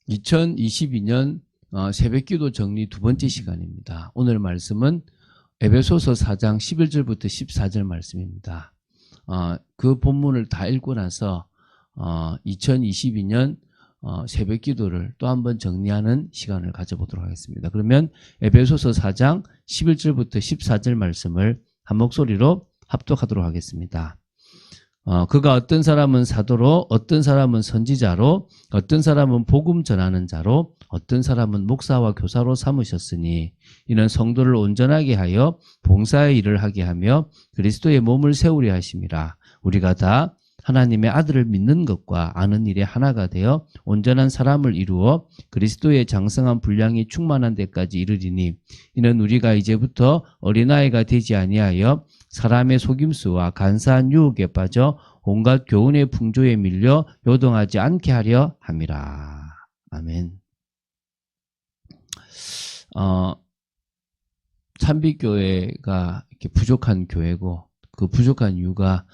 2022년 새벽기도 정리 두 번째 시간입니다. 오늘 말씀은 에베소서 4장 11절부터 14절 말씀입니다. 그 본문을 다 읽고 나서 2022년 새벽기도를 또 한번 정리하는 시간을 가져보도록 하겠습니다. 그러면 에베소서 4장 11절부터 14절 말씀을 한 목소리로 합독하도록 하겠습니다. 그가 어떤 사람은 사도로, 어떤 사람은 선지자로, 어떤 사람은 복음 전하는 자로, 어떤 사람은 목사와 교사로 삼으셨으니 이는 성도를 온전하게 하여 봉사의 일을 하게 하며 그리스도의 몸을 세우려 하심이라. 우리가 다 하나님의 아들을 믿는 것과 아는 일에 하나가 되어 온전한 사람을 이루어 그리스도의 장성한 분량이 충만한 데까지 이르리니 이는 우리가 이제부터 어린아이가 되지 아니하여 사람의 속임수와 간사한 유혹에 빠져 온갖 교훈의 풍조에 밀려 요동하지 않게 하려 함이라. 아멘. 찬빛교회가 이렇게 부족한 교회고 그 부족한 이유가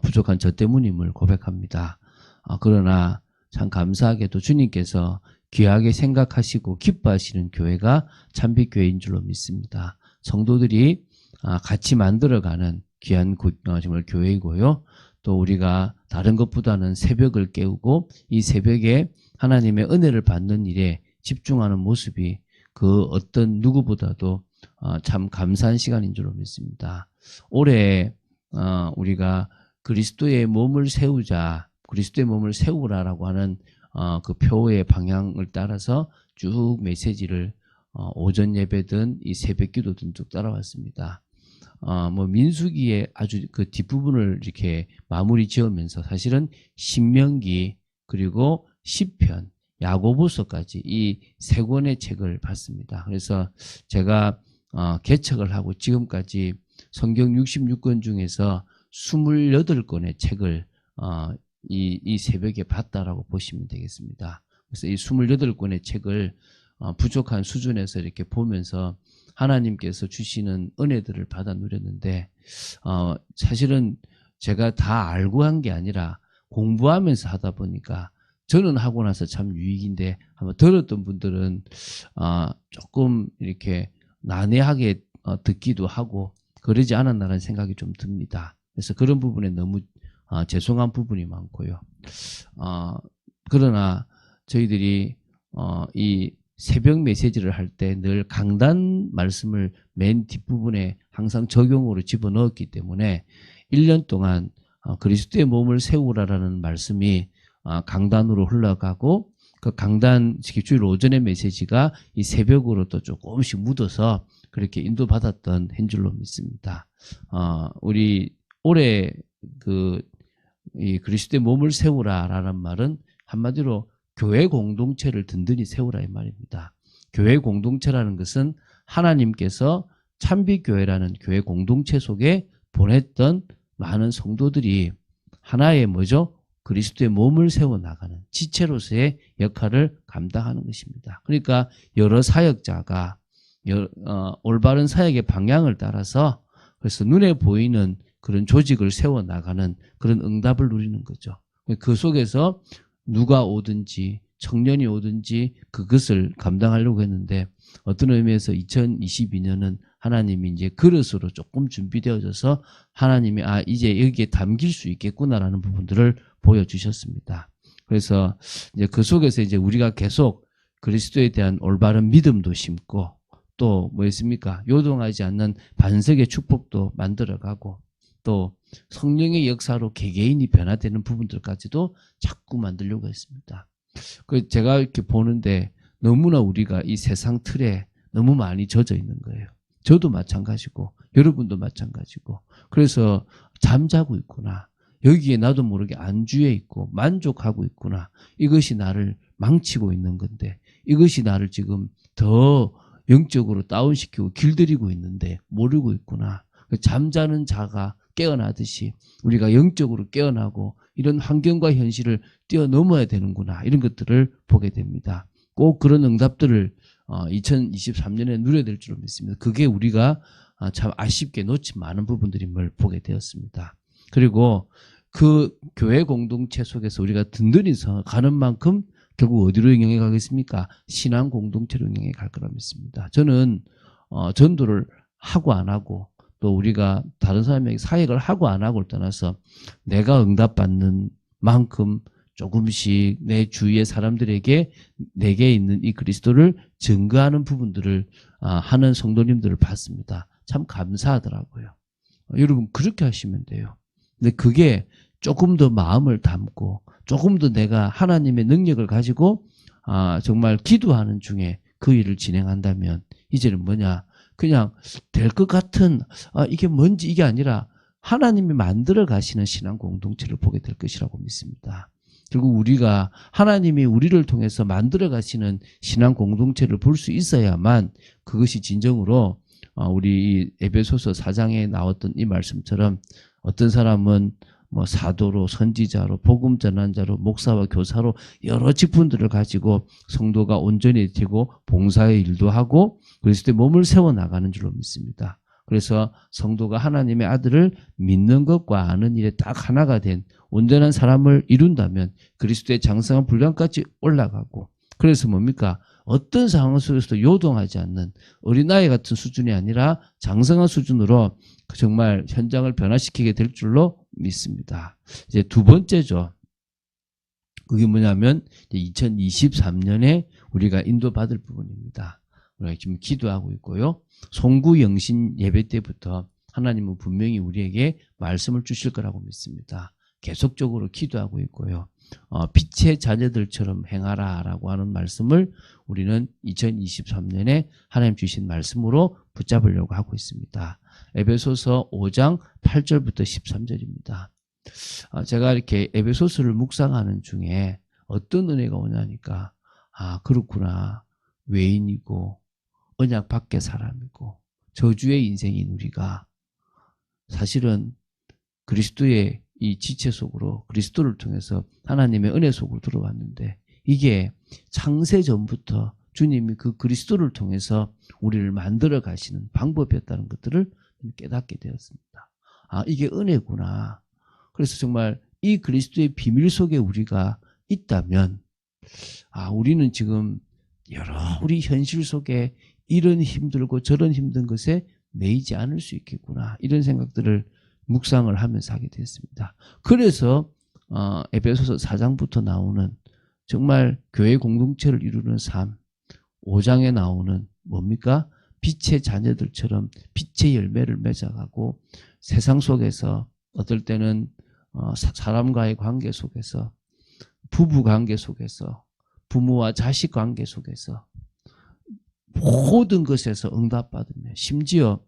부족한 저 때문임을 고백합니다. 그러나 참 감사하게도 주님께서 귀하게 생각하시고 기뻐하시는 교회가 찬빛교회인 줄로 믿습니다. 성도들이 같이 만들어가는 귀한 정말 교회이고요. 또 우리가 다른 것보다는 새벽을 깨우고 이 새벽에 하나님의 은혜를 받는 일에 집중하는 모습이 그 어떤 누구보다도 참 감사한 시간인 줄로 믿습니다. 올해 우리가 그리스도의 몸을 세우자, 그리스도의 몸을 세우라라고 하는 그 표의 방향을 따라서 쭉 메시지를 오전 예배든 이 새벽 기도든 쭉 따라왔습니다. 민수기의 아주 그 뒷부분을 이렇게 마무리 지으면서 사실은 신명기 그리고 시편, 야고보서까지 이 세 권의 책을 봤습니다. 그래서 제가 개척을 하고 지금까지 성경 66권 중에서 28권의 책을 이 새벽에 봤다라고 보시면 되겠습니다. 그래서 이 28권의 책을 부족한 수준에서 이렇게 보면서 하나님께서 주시는 은혜들을 받아 누렸는데 사실은 제가 다 알고 한 게 아니라 공부하면서 하다 보니까 저는 하고 나서 참 유익인데 한번 들었던 분들은 조금 이렇게 난해하게 듣기도 하고 그러지 않았나라는 생각이 좀 듭니다. 그래서 그런 부분에 너무 죄송한 부분이 많고요. 그러나 저희들이 이 새벽 메시지를 할 때 늘 강단 말씀을 맨 뒷부분에 항상 적용으로 집어넣었기 때문에 1년 동안 그리스도의 몸을 세우라라는 말씀이 강단으로 흘러가고 그 강단 주일 오전의 메시지가 이 새벽으로 또 조금씩 묻어서 그렇게 인도받았던 한 줄로 믿습니다. 우리 올해 이 그리스도의 몸을 세우라라는 말은 한마디로 교회 공동체를 든든히 세우라 이 말입니다. 교회 공동체라는 것은 하나님께서 찬빛교회라는 교회 공동체 속에 보냈던 많은 성도들이 하나의 뭐죠? 그리스도의 몸을 세워나가는 지체로서의 역할을 감당하는 것입니다. 그러니까 여러 사역자가 올바른 사역의 방향을 따라서 그래서 눈에 보이는 그런 조직을 세워나가는 그런 응답을 누리는 거죠. 그 속에서 누가 오든지 청년이 오든지 그것을 감당하려고 했는데 어떤 의미에서 2022년은 하나님이 이제 그릇으로 조금 준비되어져서 하나님이 이제 여기에 담길 수 있겠구나라는 부분들을 보여주셨습니다. 그래서 이제 그 속에서 이제 우리가 계속 그리스도에 대한 올바른 믿음도 심고 또 뭐였습니까? 요동하지 않는 반석의 축복도 만들어가고 또 성령의 역사로 개개인이 변화되는 부분들까지도 자꾸 만들려고 했습니다. 제가 이렇게 보는데 너무나 우리가 이 세상 틀에 너무 많이 젖어 있는 거예요. 저도 마찬가지고 여러분도 마찬가지고 그래서 잠자고 있구나. 여기에 나도 모르게 안주해 있고 만족하고 있구나. 이것이 나를 망치고 있는 건데 이것이 나를 지금 더 영적으로 다운시키고 길들이고 있는데 모르고 있구나. 잠자는 자가 깨어나듯이 우리가 영적으로 깨어나고 이런 환경과 현실을 뛰어넘어야 되는구나. 이런 것들을 보게 됩니다. 꼭 그런 응답들을 2023년에 누려야 될 줄로 믿습니다. 그게 우리가 참 아쉽게 놓친 많은 부분들임을 보게 되었습니다. 그리고 그 교회 공동체 속에서 우리가 든든히 가는 만큼 결국 어디로 영향이 가겠습니까? 신앙 공동체로 영향이 갈 거라 믿습니다. 저는 전도를 하고 안 하고 또 우리가 다른 사람에게 사역을 하고 안 하고를 떠나서 내가 응답받는 만큼 조금씩 내 주위의 사람들에게 내게 있는 이 그리스도를 증거하는 부분들을 하는 성도님들을 봤습니다. 참 감사하더라고요. 여러분 그렇게 하시면 돼요. 근데 그게 조금 더 마음을 담고 조금 더 내가 하나님의 능력을 가지고 정말 기도하는 중에 그 일을 진행한다면 이제는 뭐냐 그냥 될 것 같은 이게 뭔지 이게 아니라 하나님이 만들어 가시는 신앙 공동체를 보게 될 것이라고 믿습니다. 결국 우리가 하나님이 우리를 통해서 만들어 가시는 신앙 공동체를 볼 수 있어야만 그것이 진정으로 우리 에베소서 4장에 나왔던 이 말씀처럼 어떤 사람은 뭐 사도로 선지자로 복음 전환자로 목사와 교사로 여러 직분들을 가지고 성도가 온전히 되고 봉사의 일도 하고 그리스도의 몸을 세워 나가는 줄로 믿습니다. 그래서 성도가 하나님의 아들을 믿는 것과 아는 일에 딱 하나가 된 온전한 사람을 이룬다면 그리스도의 장성한 분량까지 올라가고 그래서 뭡니까? 어떤 상황 속에서도 요동하지 않는 어린아이 같은 수준이 아니라 장성한 수준으로 정말 현장을 변화시키게 될 줄로 믿습니다. 이제 두 번째죠. 그게 뭐냐면 2023년에 우리가 인도받을 부분입니다. 우리가 지금 기도하고 있고요. 송구 영신 예배 때부터 하나님은 분명히 우리에게 말씀을 주실 거라고 믿습니다. 계속적으로 기도하고 있고요. 빛의 자녀들처럼 행하라라고 하는 말씀을 우리는 2023년에 하나님 주신 말씀으로 붙잡으려고 하고 있습니다. 에베소서 5장 8절부터 13절입니다. 제가 이렇게 에베소서를 묵상하는 중에 어떤 은혜가 오냐니까 그렇구나. 외인이고 언약 밖의 사람이고 저주의 인생인 우리가 사실은 그리스도의 이 지체 속으로 그리스도를 통해서 하나님의 은혜 속으로 들어왔는데 이게 창세 전부터 주님이 그 그리스도를 통해서 우리를 만들어 가시는 방법이었다는 것들을 깨닫게 되었습니다. 이게 은혜구나. 그래서 정말 이 그리스도의 비밀 속에 우리가 있다면 우리는 지금 여러 우리 현실 속에 이런 힘들고 저런 힘든 것에 매이지 않을 수 있겠구나. 이런 생각들을 묵상을 하면서 하게 됐습니다. 그래서 에베소서 4장부터 나오는 정말 교회 공동체를 이루는 삶 5장에 나오는 뭡니까? 빛의 자녀들처럼 빛의 열매를 맺어가고 세상 속에서 어떨 때는 사람과의 관계 속에서 부부 관계 속에서 부모와 자식 관계 속에서 모든 것에서 응답받으며 심지어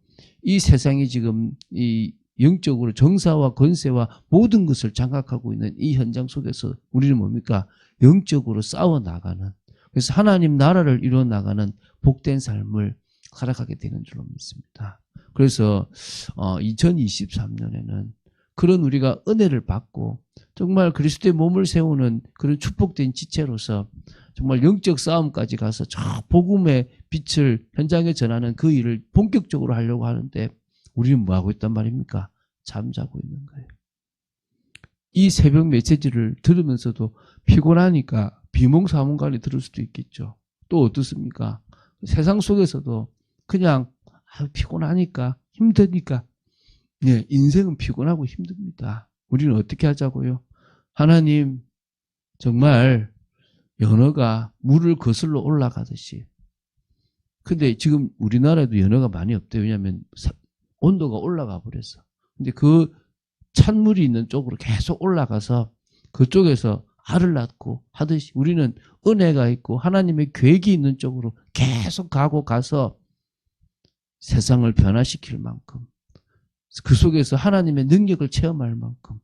이 세상이 지금 이 영적으로 정사와 권세와 모든 것을 장악하고 있는 이 현장 속에서 우리는 뭡니까? 영적으로 싸워나가는 그래서 하나님 나라를 이루어나가는 복된 삶을 살아가게 되는 줄로 믿습니다. 그래서 2023년에는 그런 우리가 은혜를 받고 정말 그리스도의 몸을 세우는 그런 축복된 지체로서 정말 영적 싸움까지 가서 저 복음의 빛을 현장에 전하는 그 일을 본격적으로 하려고 하는데 우리는 뭐 하고 있단 말입니까? 잠자고 있는 거예요. 이 새벽 메시지를 들으면서도 피곤하니까 비몽사몽간에 들을 수도 있겠죠. 또 어떻습니까? 세상 속에서도 그냥 피곤하니까 힘드니까 인생은 피곤하고 힘듭니다. 우리는 어떻게 하자고요? 하나님 정말 연어가 물을 거슬러 올라가듯이 근데 지금 우리나라에도 연어가 많이 없대요. 왜냐하면 온도가 올라가 버렸어. 근데 그 찬물이 있는 쪽으로 계속 올라가서 그쪽에서 알을 낳고 하듯이 우리는 은혜가 있고 하나님의 계획이 있는 쪽으로 계속 가서 세상을 변화시킬 만큼 그 속에서 하나님의 능력을 체험할 만큼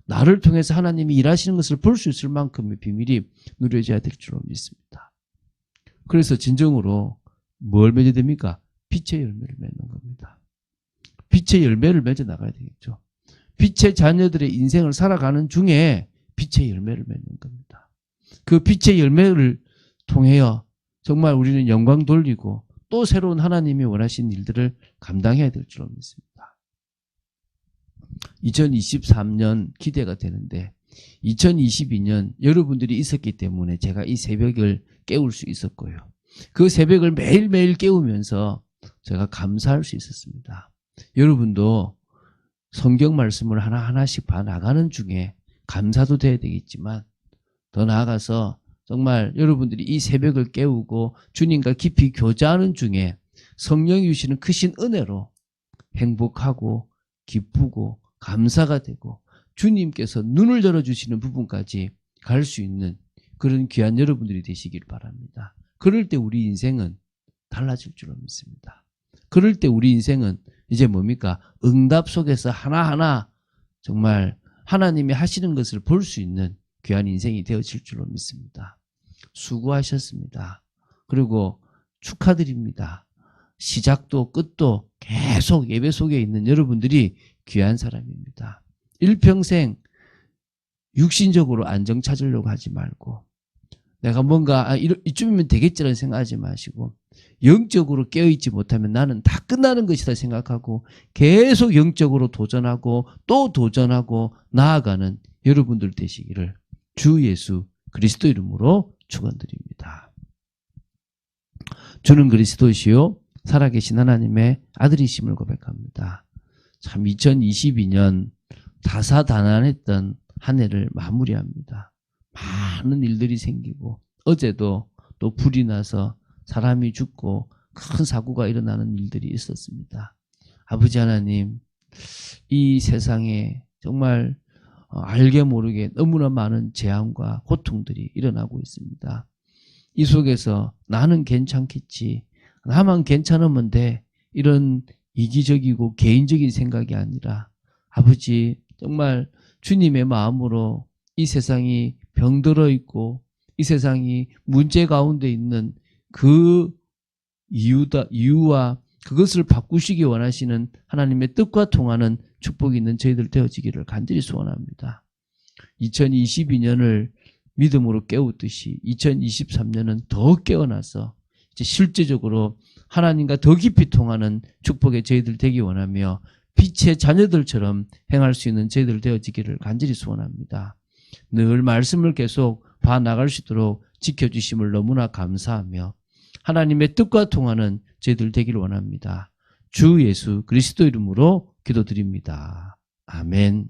나를 통해서 하나님이 일하시는 것을 볼 수 있을 만큼의 비밀이 누려져야 될 줄로 믿습니다. 그래서 진정으로 뭘 맺어야 됩니까? 빛의 열매를 맺는 겁니다. 빛의 열매를 맺어 나가야 되겠죠. 빛의 자녀들의 인생을 살아가는 중에 빛의 열매를 맺는 겁니다. 그 빛의 열매를 통하여 정말 우리는 영광 돌리고 또 새로운 하나님이 원하신 일들을 감당해야 될 줄로 믿습니다. 2023년 기대가 되는데 2022년 여러분들이 있었기 때문에 제가 이 새벽을 깨울 수 있었고요. 그 새벽을 매일매일 깨우면서 제가 감사할 수 있었습니다. 여러분도 성경 말씀을 하나하나씩 봐나가는 중에 감사도 돼야 되겠지만 더 나아가서 정말 여러분들이 이 새벽을 깨우고 주님과 깊이 교제하는 중에 성령이 주시는 크신 은혜로 행복하고 기쁘고 감사가 되고 주님께서 눈을 열어주시는 부분까지 갈 수 있는 그런 귀한 여러분들이 되시길 바랍니다. 그럴 때 우리 인생은 달라질 줄로 믿습니다. 그럴 때 우리 인생은 이제 뭡니까? 응답 속에서 하나하나 정말 하나님이 하시는 것을 볼 수 있는 귀한 인생이 되어질 줄로 믿습니다. 수고하셨습니다. 그리고 축하드립니다. 시작도 끝도 계속 예배 속에 있는 여러분들이 귀한 사람입니다. 일평생 육신적으로 안정 찾으려고 하지 말고 내가 뭔가 이쯤이면 되겠지라는 생각하지 마시고 영적으로 깨어있지 못하면 나는 다 끝나는 것이다 생각하고 계속 영적으로 도전하고 또 도전하고 나아가는 여러분들 되시기를 주 예수 그리스도 이름으로 축원드립니다. 주는 그리스도시요 살아계신 하나님의 아들이심을 고백합니다. 참 2022년 다사다난했던 한 해를 마무리합니다. 많은 일들이 생기고 어제도 또 불이 나서 사람이 죽고 큰 사고가 일어나는 일들이 있었습니다. 아버지 하나님, 이 세상에 정말 알게 모르게 너무나 많은 재앙과 고통들이 일어나고 있습니다. 이 속에서 나는 괜찮겠지, 나만 괜찮으면 돼, 이런 이기적이고 개인적인 생각이 아니라 아버지 정말 주님의 마음으로 이 세상이 병들어 있고 이 세상이 문제 가운데 있는 그 이유와 그것을 바꾸시기 원하시는 하나님의 뜻과 통하는 축복이 있는 저희들 되어지기를 간절히 소원합니다. 2022년을 믿음으로 깨우듯이 2023년은 더 깨어나서 이제 실제적으로 하나님과 더 깊이 통하는 축복의 저희들 되기 원하며 빛의 자녀들처럼 행할 수 있는 저희들 되어지기를 간절히 소원합니다. 늘 말씀을 계속 봐나갈 수 있도록 지켜주심을 너무나 감사하며 하나님의 뜻과 통하는 저희들 되기를 원합니다. 주 예수 그리스도 이름으로 기도드립니다. 아멘.